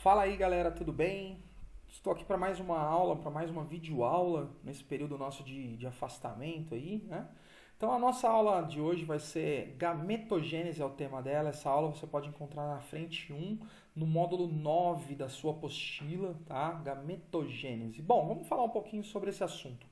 Fala aí galera, tudo bem? Estou aqui para mais uma aula, para mais uma videoaula nesse período nosso de afastamento aí, né? Então a nossa aula de hoje vai ser gametogênese, é o tema dela. Essa aula você pode encontrar na frente 1, no módulo 9 da sua apostila, tá? Gametogênese. Bom, vamos falar um pouquinho sobre esse assunto.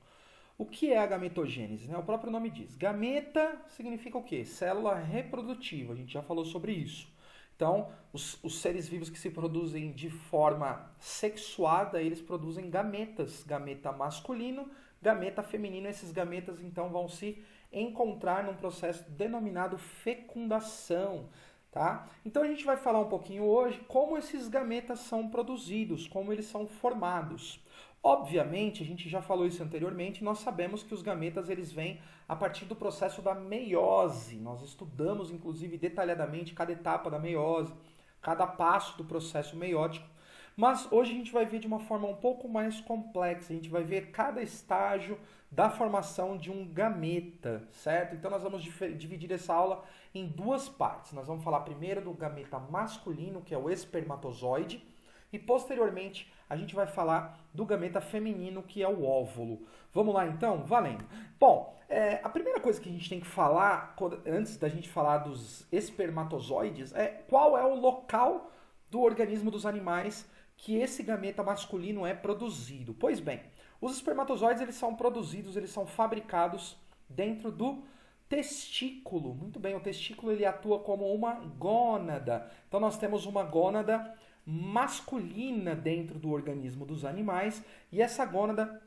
O que é a gametogênese, né? O próprio nome diz. Gameta significa o quê? Célula reprodutiva, a gente já falou sobre isso. Então, os seres vivos que se produzem de forma sexuada, eles produzem gametas. Gameta masculino, gameta feminino. Esses gametas, então, vão se encontrar num processo denominado fecundação. Tá? Então, a gente vai falar um pouquinho hoje como esses gametas são produzidos, como eles são formados. Obviamente, a gente já falou isso anteriormente, nós sabemos que os gametas eles vêm a partir do processo da meiose. Nós estudamos, inclusive, detalhadamente cada etapa da meiose, cada passo do processo meiótico. Mas hoje a gente vai ver de uma forma um pouco mais complexa. A gente vai ver cada estágio da formação de um gameta, certo? Então nós vamos dividir essa aula em duas partes. Nós vamos falar primeiro do gameta masculino, que é o espermatozoide, e posteriormente a gente vai falar do gameta feminino, que é o óvulo. Vamos lá então? Valendo! Bom, a primeira coisa que a gente tem que falar, antes da gente falar dos espermatozoides, é qual é o local do organismo dos animais que esse gameta masculino é produzido. Pois bem, os espermatozoides eles são produzidos, eles são fabricados dentro do testículo. Muito bem, o testículo ele atua como uma gônada. Então nós temos uma gônada masculina dentro do organismo dos animais e essa gônada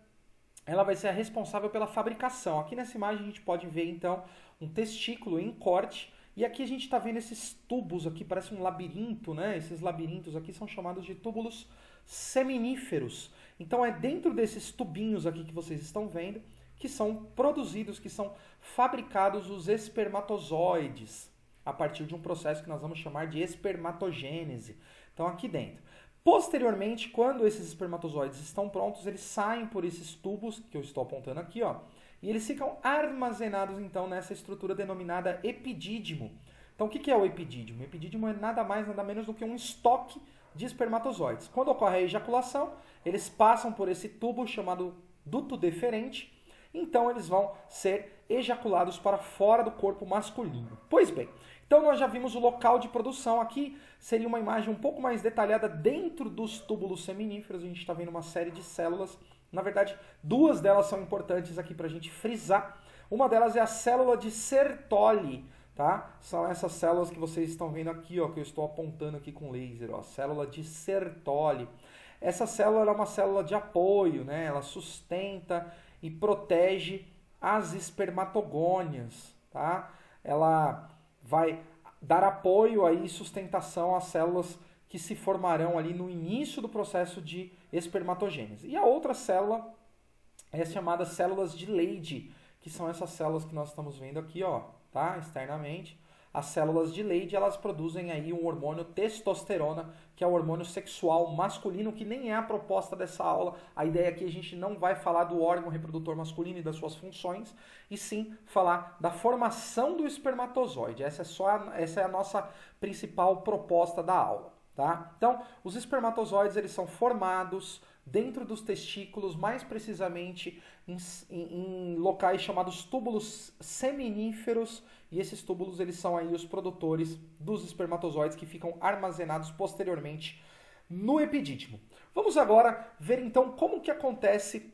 ela vai ser a responsável pela fabricação. Aqui nessa imagem a gente pode ver então um testículo em corte e aqui a gente está vendo esses tubos aqui, parece um labirinto, né? Esses labirintos aqui são chamados de túbulos seminíferos. Então é dentro desses tubinhos aqui que vocês estão vendo que são produzidos, que são fabricados os espermatozoides a partir de um processo que nós vamos chamar de espermatogênese. Então aqui dentro. Posteriormente, quando esses espermatozoides estão prontos, eles saem por esses tubos que eu estou apontando aqui, ó, e eles ficam armazenados então nessa estrutura denominada epidídimo. Então o que é o epidídimo? O epidídimo é nada mais, nada menos do que um estoque de espermatozoides. Quando ocorre a ejaculação, eles passam por esse tubo chamado duto deferente, então eles vão ser ejaculados para fora do corpo masculino. Pois bem, então nós já vimos o local de produção. Aqui seria uma imagem um pouco mais detalhada dentro dos túbulos seminíferos. A gente está vendo uma série de células. Na verdade, duas delas são importantes aqui para a gente frisar. Uma delas é a célula de Sertoli. Tá? São essas células que vocês estão vendo aqui, ó, que eu estou apontando aqui com laser. Ó, célula de Sertoli. Essa célula é uma célula de apoio, né? Ela sustenta e protege as espermatogônias. Tá? Ela vai dar apoio aí e sustentação às células que se formarão ali no início do processo de espermatogênese. E a outra célula é chamada células de Leydig, que são essas células que nós estamos vendo aqui, ó, tá? Externamente. As células de Leydig, elas produzem aí um hormônio testosterona, que é o hormônio sexual masculino, que nem é a proposta dessa aula. A ideia aqui é que a gente não vai falar do órgão reprodutor masculino e das suas funções, e sim falar da formação do espermatozoide. Essa é a nossa principal proposta da aula. Tá? Então, os espermatozoides eles são formados dentro dos testículos, mais precisamente em locais chamados túbulos seminíferos, e esses túbulos eles são aí os produtores dos espermatozoides que ficam armazenados posteriormente no epidídimo. Vamos agora ver então como que acontece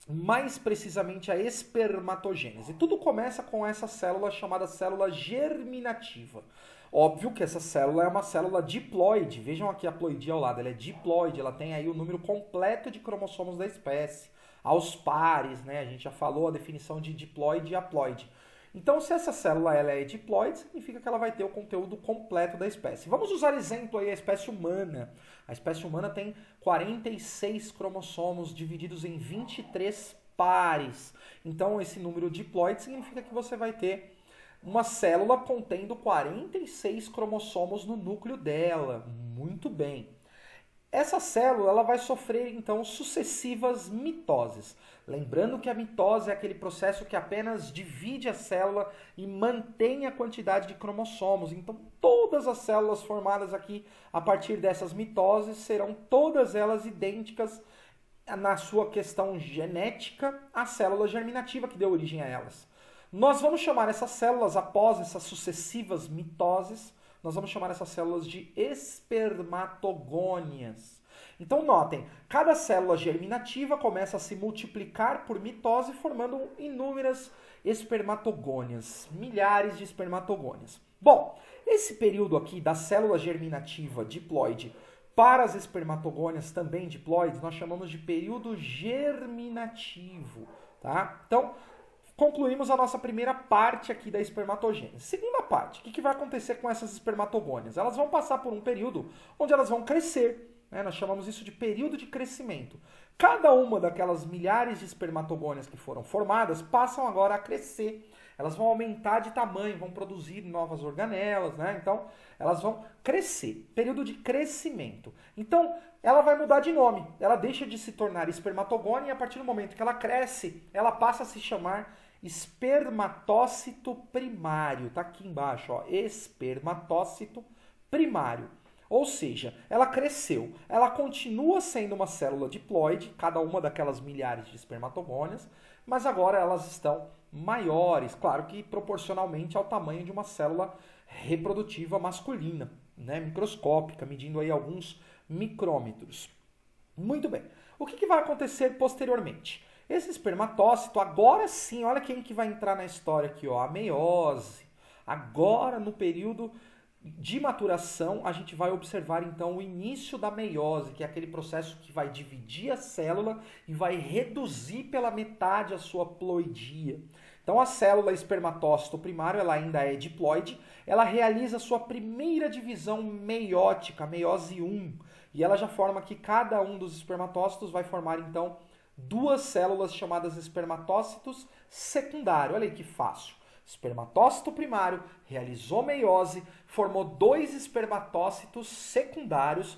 mais precisamente a espermatogênese. Tudo começa com essa célula chamada célula germinativa. Óbvio que essa célula é uma célula diploide. Vejam aqui a ploidia ao lado, ela é diploide, ela tem aí o número completo de cromossomos da espécie, aos pares, né? A gente já falou a definição de diploide e haploide. Então, se essa célula ela é diploide, significa que ela vai ter o conteúdo completo da espécie. Vamos usar exemplo aí a espécie humana. A espécie humana tem 46 cromossomos divididos em 23 pares. Então, esse número diploide significa que você vai ter uma célula contendo 46 cromossomos no núcleo dela. Muito bem. essa célula ela vai sofrer então sucessivas mitoses. Lembrando que a mitose é aquele processo que apenas divide a célula e mantém a quantidade de cromossomos. Então todas as células formadas aqui a partir dessas mitoses serão todas elas idênticas na sua questão genética à célula germinativa que deu origem a elas. Nós vamos chamar essas células, após essas sucessivas mitoses, nós vamos chamar essas células de espermatogônias. Então notem, cada célula germinativa começa a se multiplicar por mitose, formando inúmeras espermatogônias, milhares de espermatogônias. Bom, esse período aqui da célula germinativa diploide para as espermatogônias também diploides, nós chamamos de período germinativo, tá? Então, concluímos a nossa primeira parte aqui da espermatogênese. Segunda parte, o que vai acontecer com essas espermatogônias? Elas vão passar por um período onde elas vão crescer, né? Nós chamamos isso de período de crescimento. Cada uma daquelas milhares de espermatogônias que foram formadas passam agora a crescer. Elas vão aumentar de tamanho, vão produzir novas organelas, né? Então, elas vão crescer. Período de crescimento. Então, ela vai mudar de nome. Ela deixa de se tornar espermatogônia e a partir do momento que ela cresce, ela passa a se chamar espermatócito primário. Tá aqui embaixo, ó, espermatócito primário. Ou seja, ela cresceu. Ela continua sendo uma célula diploide, cada uma daquelas milhares de espermatogônias, mas agora elas estão maiores, claro que proporcionalmente ao tamanho de uma célula reprodutiva masculina, né, microscópica, medindo aí alguns micrômetros. Muito bem. O que vai acontecer posteriormente? Esse espermatócito, agora sim, olha quem que vai entrar na história aqui, ó, a meiose. Agora, no período de maturação, a gente vai observar então o início da meiose, que é aquele processo que vai dividir a célula e vai reduzir pela metade a sua ploidia. Então a célula espermatócito primário, ela ainda é diploide, ela realiza a sua primeira divisão meiótica, meiose 1, e ela já forma que cada um dos espermatócitos vai formar então duas células chamadas espermatócitos secundários. Olha aí que fácil. Espermatócito primário realizou meiose, formou dois espermatócitos secundários,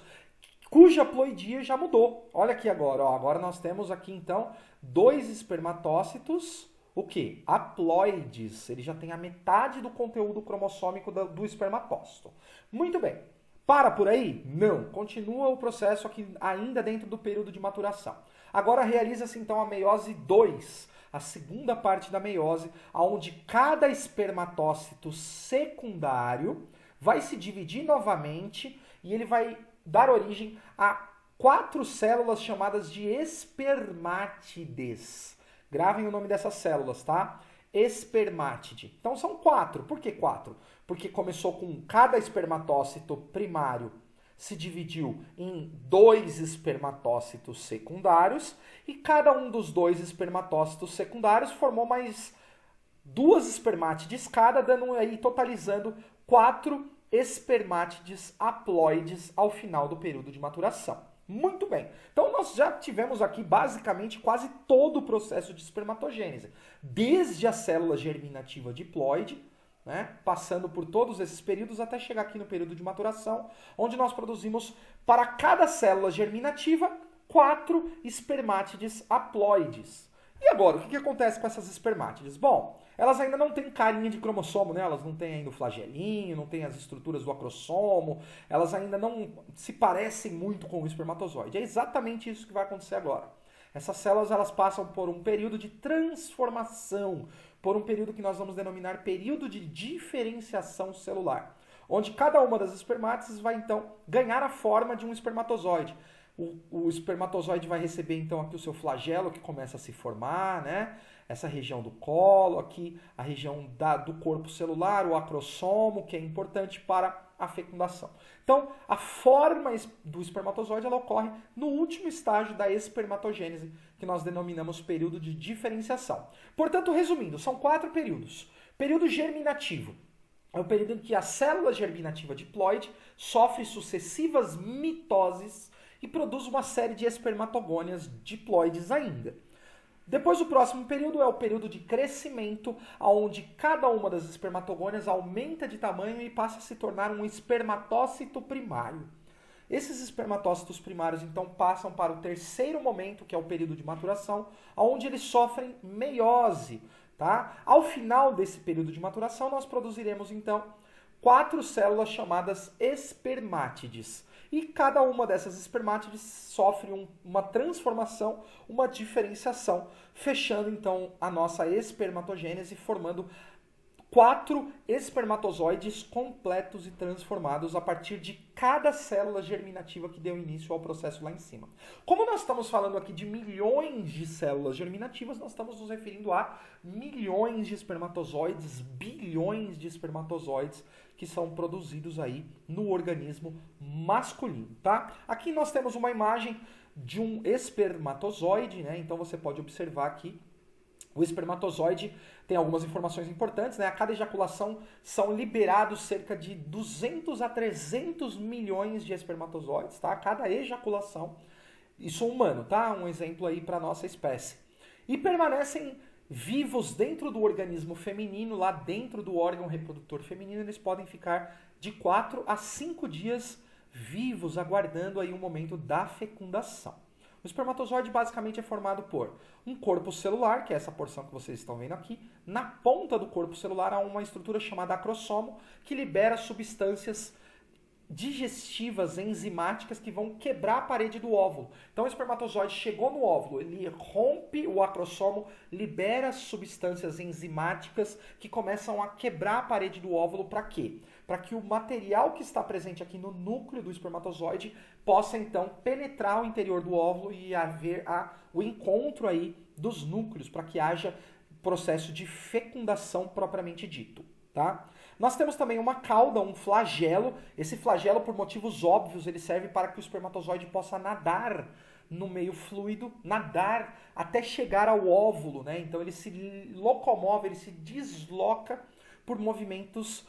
cuja ploidia já mudou. Olha aqui agora, ó. Agora nós temos aqui então dois espermatócitos, o quê? Haploides. Ele já tem a metade do conteúdo cromossômico do espermatócito. Muito bem. Para por aí? Não. Continua o processo aqui ainda dentro do período de maturação. Agora realiza-se então a meiose 2, a segunda parte da meiose, onde cada espermatócito secundário vai se dividir novamente e ele vai dar origem a 4 células chamadas de espermátides. Gravem o nome dessas células, tá? Espermátide. Então são 4. Por que 4? Porque começou com cada espermatócito primário se dividiu em 2 espermatócitos secundários e cada um dos 2 espermatócitos secundários formou mais 2 espermátides cada, dando aí totalizando 4 espermátides haploides ao final do período de maturação. Muito bem. Então nós já tivemos aqui basicamente quase todo o processo de espermatogênese, desde a célula germinativa diploide, né, passando por todos esses períodos até chegar aqui no período de maturação, onde nós produzimos para cada célula germinativa 4 espermátides haploides. E agora, o que acontece com essas espermátides? Bom, elas ainda não têm carinha de cromossomo, né? Elas não têm ainda o flagelinho, não têm as estruturas do acrossomo, elas ainda não se parecem muito com o espermatozoide. É exatamente isso que vai acontecer agora. Essas células elas passam por um período de transformação, por um período que nós vamos denominar período de diferenciação celular, onde cada uma das espermátides vai então ganhar a forma de um espermatozoide. O espermatozoide vai receber então aqui o seu flagelo que começa a se formar, né? Essa região do colo, aqui a região do corpo celular, o acrossomo, que é importante para a fecundação. Então, a forma do espermatozoide ela ocorre no último estágio da espermatogênese, que nós denominamos período de diferenciação. Portanto, resumindo, são 4 períodos. Período germinativo é o período em que a célula germinativa diploide sofre sucessivas mitoses e produz uma série de espermatogônias diploides ainda. Depois o próximo período é o período de crescimento, onde cada uma das espermatogônias aumenta de tamanho e passa a se tornar um espermatócito primário. Esses espermatócitos primários, então, passam para o terceiro momento, que é o período de maturação, onde eles sofrem meiose, tá? Ao final desse período de maturação, nós produziremos, então, 4 células chamadas espermátides. E cada uma dessas espermátides sofre uma transformação, uma diferenciação, fechando, então, a nossa espermatogênese, formando 4 espermatozoides completos e transformados a partir de cada célula germinativa que deu início ao processo lá em cima. Como nós estamos falando aqui de milhões de células germinativas, nós estamos nos referindo a milhões de espermatozoides, bilhões de espermatozoides que são produzidos aí no organismo masculino, tá? Aqui nós temos uma imagem de um espermatozoide, né? Então você pode observar aqui o espermatozoide tem algumas informações importantes, né? A cada ejaculação são liberados cerca de 200 a 300 milhões de espermatozoides, tá? A cada ejaculação. Isso humano, tá? Um exemplo aí para nossa espécie. E permanecem vivos dentro do organismo feminino, lá dentro do órgão reprodutor feminino, eles podem ficar de 4 a 5 dias vivos, aguardando aí o momento da fecundação. O espermatozoide basicamente é formado por um corpo celular, que é essa porção que vocês estão vendo aqui. Na ponta do corpo celular há uma estrutura chamada acrossomo, que libera substâncias digestivas, enzimáticas, que vão quebrar a parede do óvulo. Então o espermatozoide chegou no óvulo, ele rompe o acrossomo, libera substâncias enzimáticas que começam a quebrar a parede do óvulo. Para quê? Para que o material que está presente aqui no núcleo do espermatozoide possa então penetrar o interior do óvulo e haver o encontro aí dos núcleos, para que haja processo de fecundação propriamente dito, tá? Nós temos também uma cauda, um flagelo. Esse flagelo, por motivos óbvios, ele serve para que o espermatozoide possa nadar no meio fluido, nadar até chegar ao óvulo, né? Então ele se locomove, ele se desloca por movimentos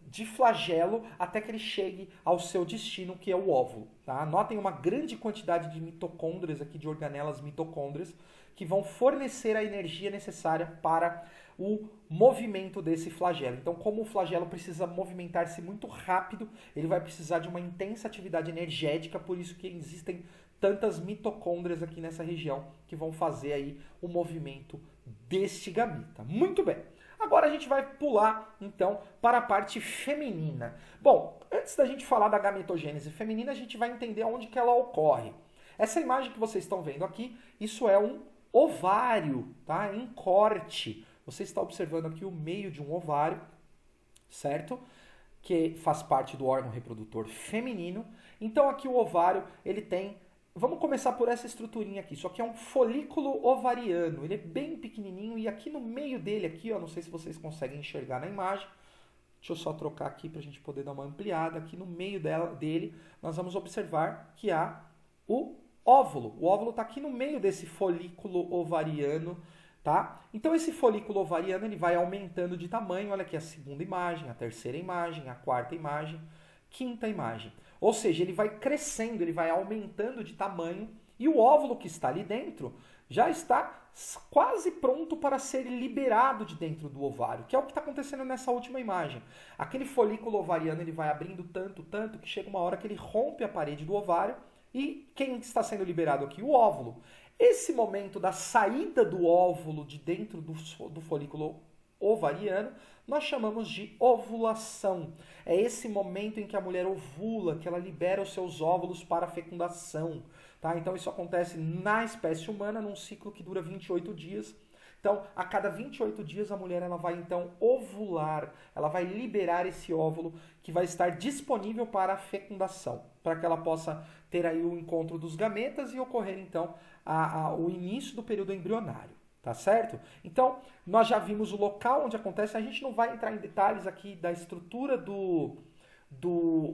de flagelo até que ele chegue ao seu destino, que é o óvulo, tá? Notem uma grande quantidade de mitocôndrias aqui, de organelas mitocôndrias, que vão fornecer a energia necessária para o movimento desse flagelo. Então, como o flagelo precisa movimentar-se muito rápido, ele vai precisar de uma intensa atividade energética, por isso que existem tantas mitocôndrias aqui nessa região que vão fazer aí o movimento deste gameta. Muito bem. Agora a gente vai pular, então, para a parte feminina. Bom, antes da gente falar da gametogênese feminina, a gente vai entender onde que ela ocorre. Essa imagem que vocês estão vendo aqui, isso é um ovário, tá? Em corte. Você está observando aqui o meio de um ovário, certo? Que faz parte do órgão reprodutor feminino. Então aqui o ovário, ele tem... Vamos começar por essa estruturinha aqui. Isso aqui é um folículo ovariano. Ele é bem pequenininho e aqui no meio dele, aqui, ó, não sei se vocês conseguem enxergar na imagem. Deixa eu só trocar aqui para a gente poder dar uma ampliada. Aqui no meio dele, nós vamos observar que há o óvulo. O óvulo está aqui no meio desse folículo ovariano, tá? Então esse folículo ovariano ele vai aumentando de tamanho. Olha aqui a segunda imagem, a terceira imagem, a quarta imagem, quinta imagem. Ou seja, ele vai crescendo, ele vai aumentando de tamanho e o óvulo que está ali dentro já está quase pronto para ser liberado de dentro do ovário, que é o que está acontecendo nessa última imagem. Aquele folículo ovariano ele vai abrindo tanto, que chega uma hora que ele rompe a parede do ovário e quem está sendo liberado aqui? O óvulo. Esse momento da saída do óvulo de dentro do folículo ovariano, nós chamamos de ovulação. É esse momento em que a mulher ovula, que ela libera os seus óvulos para a fecundação. Tá? Então isso acontece na espécie humana num ciclo que dura 28 dias. Então, a cada 28 dias a mulher ela vai então ovular, ela vai liberar esse óvulo que vai estar disponível para a fecundação, para que ela possa ter aí o encontro dos gametas e ocorrer então o início do período embrionário. Tá certo? Então, nós já vimos o local onde acontece. A gente não vai entrar em detalhes aqui da estrutura do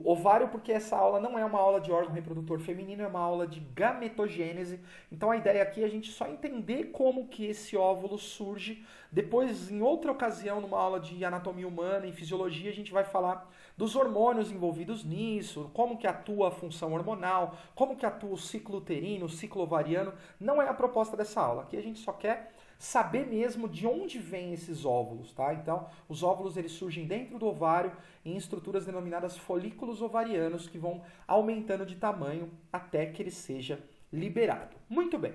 ovário, porque essa aula não é uma aula de órgão reprodutor feminino, é uma aula de gametogênese. Então, a ideia aqui é a gente só entender como que esse óvulo surge. Depois, em outra ocasião, numa aula de anatomia humana e fisiologia, a gente vai falar dos hormônios envolvidos nisso, como que atua a função hormonal, como que atua o ciclo uterino, o ciclo ovariano. Não é a proposta dessa aula. Aqui a gente só quer saber mesmo de onde vêm esses óvulos, tá? Então, os óvulos eles surgem dentro do ovário em estruturas denominadas folículos ovarianos que vão aumentando de tamanho até que ele seja liberado. Muito bem.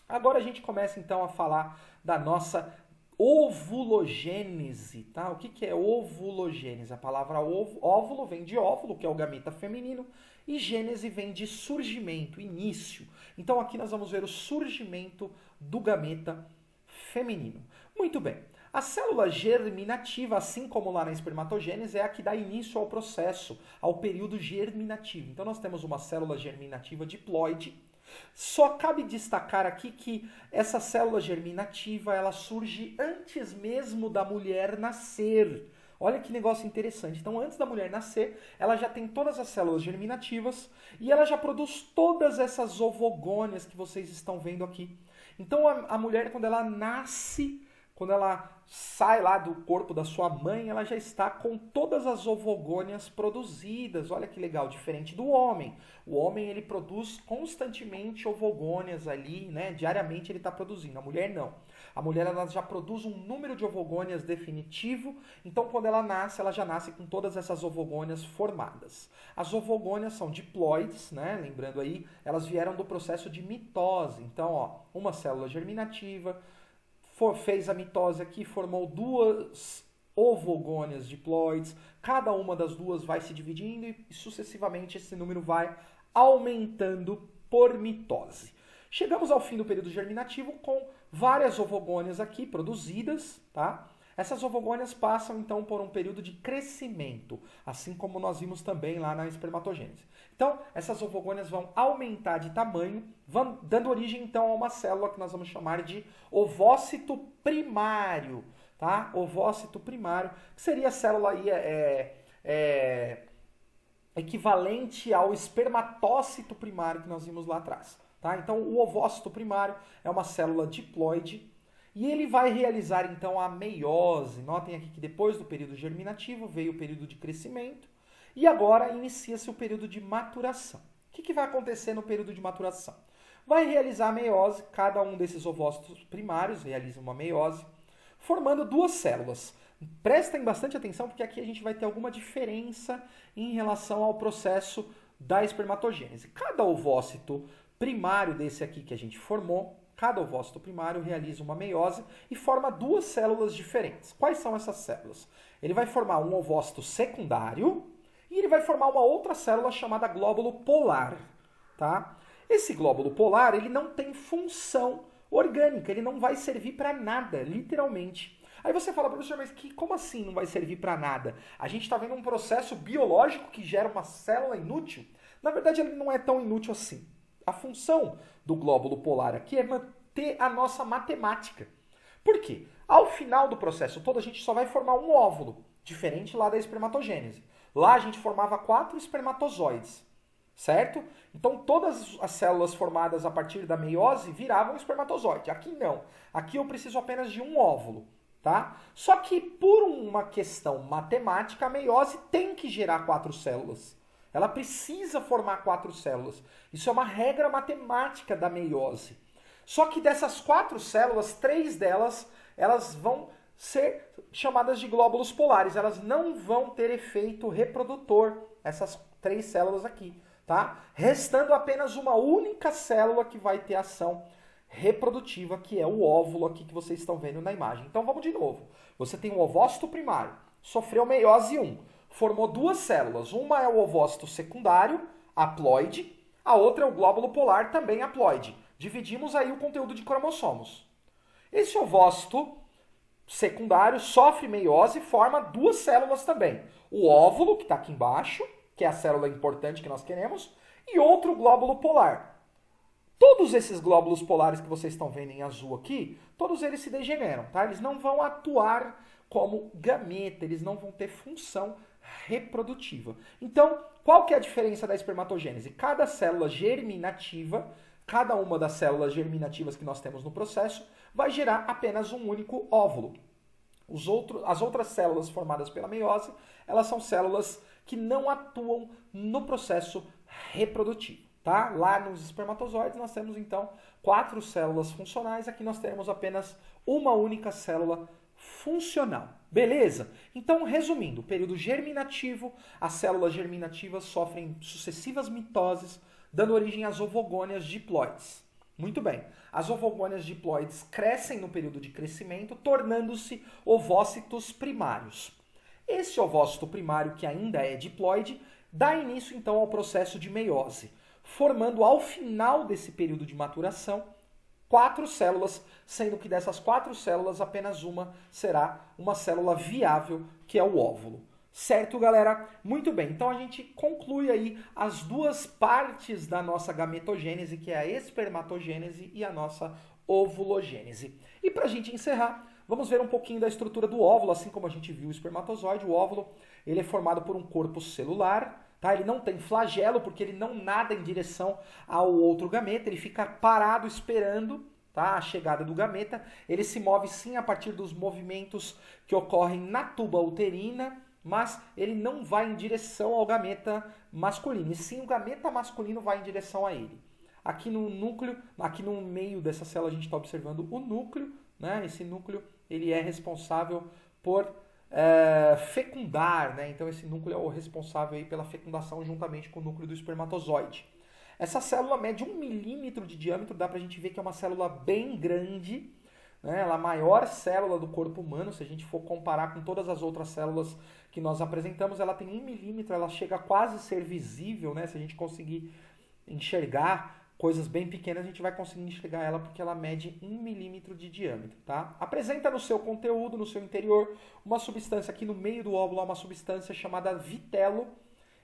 Agora a gente começa então a falar da nossa ovulogênese, tá? O que é ovulogênese? A palavra óvulo vem de óvulo, que é o gameta feminino, e gênese vem de surgimento, início. Então aqui nós vamos ver o surgimento do gameta feminino. Muito bem. A célula germinativa, assim como lá na espermatogênese, é a que dá início ao processo, ao período germinativo. Então nós temos uma célula germinativa diploide. Só cabe destacar aqui que essa célula germinativa ela surge antes mesmo da mulher nascer. Olha que negócio interessante. Então, antes da mulher nascer, ela já tem todas as células germinativas e ela já produz todas essas ovogônias que vocês estão vendo aqui. Então, a mulher, quando ela nasce, quando ela sai lá do corpo da sua mãe, ela já está com todas as ovogônias produzidas. Olha que legal, diferente do homem. O homem, ele produz constantemente ovogônias ali, né? Diariamente ele está produzindo. A mulher não. A mulher ela já produz um número de ovogônias definitivo, então quando ela nasce, ela já nasce com todas essas ovogônias formadas. As ovogônias são diploides, né? Lembrando aí, elas vieram do processo de mitose. Então, ó, uma célula germinativa, fez a mitose aqui, formou duas ovogônias diploides, cada uma das duas vai se dividindo e sucessivamente esse número vai aumentando por mitose. Chegamos ao fim do período germinativo com várias ovogônias aqui produzidas, tá? Essas ovogônias passam então por um período de crescimento, assim como nós vimos também lá na espermatogênese. Então, essas ovogônias vão aumentar de tamanho, vão dando origem então a uma célula que nós vamos chamar de ovócito primário, tá? Ovócito primário, que seria a célula aí, equivalente ao espermatócito primário que nós vimos lá atrás. Tá? Então, o ovócito primário é uma célula diploide e ele vai realizar, então, a meiose. Notem aqui que depois do período germinativo veio o período de crescimento e agora inicia-se o período de maturação. O que vai acontecer no período de maturação? Vai realizar a meiose, cada um desses ovócitos primários realiza uma meiose, formando duas células. Prestem bastante atenção porque aqui a gente vai ter alguma diferença em relação ao processo da espermatogênese. Cada ovócito primário desse aqui que a gente formou, cada ovócito primário realiza uma meiose e forma duas células diferentes. Quais são essas células? Ele vai formar um ovócito secundário e ele vai formar uma outra célula chamada glóbulo polar, tá? Esse glóbulo polar, ele não tem função orgânica, ele não vai servir para nada, literalmente. Aí você fala, professor, mas como assim não vai servir para nada? A gente está vendo um processo biológico que gera uma célula inútil? Na verdade, ele não é tão inútil assim. A função do glóbulo polar aqui é manter a nossa matemática. Por quê? Ao final do processo todo, a gente só vai formar um óvulo, diferente lá da espermatogênese. Lá a gente formava 4 espermatozoides, certo? Então todas as células formadas a partir da meiose viravam espermatozoide. Aqui não. Aqui eu preciso apenas de um óvulo, tá? Só que por uma questão matemática, a meiose tem que gerar 4 células. Ela precisa formar 4 células. Isso é uma regra matemática da meiose. Só que dessas 4 células, 3 delas, elas vão ser chamadas de glóbulos polares. Elas não vão ter efeito reprodutor, essas 3 células aqui, tá? Restando apenas uma única célula que vai ter ação reprodutiva, que é o óvulo aqui que vocês estão vendo na imagem. Então vamos de novo. Você tem um ovócito primário, sofreu meiose 1. Formou 2 células. Uma é o ovócito secundário, haploide. A outra é o glóbulo polar, também haploide. Dividimos aí o conteúdo de cromossomos. Esse ovócito secundário sofre meiose e forma 2 células também. O óvulo, que está aqui embaixo, que é a célula importante que nós queremos, e outro glóbulo polar. Todos esses glóbulos polares que vocês estão vendo em azul aqui, todos eles se degeneram, tá? Eles não vão atuar como gameta, eles não vão ter função reprodutiva. Então, qual que é a diferença da espermatogênese? Cada célula germinativa, cada uma das células germinativas que nós temos no processo, vai gerar apenas um único óvulo. As outras células formadas pela meiose, elas são células que não atuam no processo reprodutivo. Tá? Lá nos espermatozoides nós temos então 4 células funcionais, aqui nós temos apenas uma única célula funcional. Beleza? Então, resumindo, período germinativo, as células germinativas sofrem sucessivas mitoses, dando origem às ovogônias diploides. Muito bem. As ovogônias diploides crescem no período de crescimento, tornando-se ovócitos primários. Esse ovócito primário, que ainda é diploide, dá início então ao processo de meiose, formando ao final desse período de maturação 4 células, sendo que dessas 4 células apenas uma será uma célula viável, que é o óvulo. Certo, galera? Muito bem, então a gente conclui aí as duas partes da nossa gametogênese, que é a espermatogênese e a nossa ovulogênese. E para a gente encerrar, vamos ver um pouquinho da estrutura do óvulo, assim como a gente viu o espermatozoide. O óvulo ele é formado por um corpo celular, tá? Ele não tem flagelo, porque ele não nada em direção ao outro gameta, ele fica parado esperando, tá, a chegada do gameta. Ele se move sim a partir dos movimentos que ocorrem na tuba uterina, mas ele não vai em direção ao gameta masculino, e sim o gameta masculino vai em direção a ele. Aqui no núcleo, aqui no meio dessa célula a gente está observando o núcleo, né? Esse núcleo ele é responsável por fecundar, né? Então esse núcleo é o responsável aí pela fecundação juntamente com o núcleo do espermatozoide. Essa célula mede 1 milímetro de diâmetro, dá pra gente ver que é uma célula bem grande, né? Ela é a maior célula do corpo humano, se a gente for comparar com todas as outras células que nós apresentamos, ela tem 1 milímetro, ela chega a quase ser visível, né? Se a gente conseguir enxergar coisas bem pequenas, a gente vai conseguir enxergar ela porque ela mede 1 milímetro de diâmetro, tá? Apresenta no seu conteúdo, no seu interior, uma substância aqui no meio do óvulo, uma substância chamada vitelo,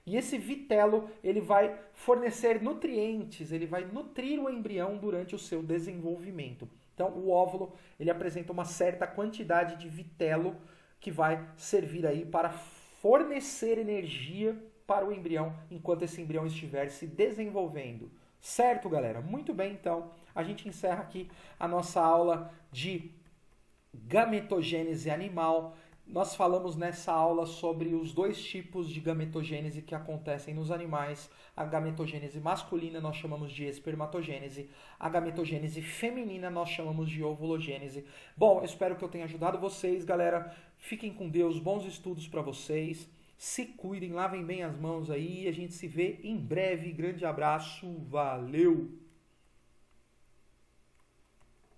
e esse vitelo ele vai fornecer nutrientes, ele vai nutrir o embrião durante o seu desenvolvimento. Então, o óvulo ele apresenta uma certa quantidade de vitelo que vai servir aí para fornecer energia para o embrião enquanto esse embrião estiver se desenvolvendo. Certo, galera? Muito bem, então. A gente encerra aqui a nossa aula de gametogênese animal. Nós falamos nessa aula sobre os dois tipos de gametogênese que acontecem nos animais. A gametogênese masculina nós chamamos de espermatogênese. A gametogênese feminina nós chamamos de ovulogênese. Bom, eu espero que eu tenha ajudado vocês, galera. Fiquem com Deus, bons estudos para vocês. Se cuidem, lavem bem as mãos aí. A gente se vê em breve. Grande abraço, valeu!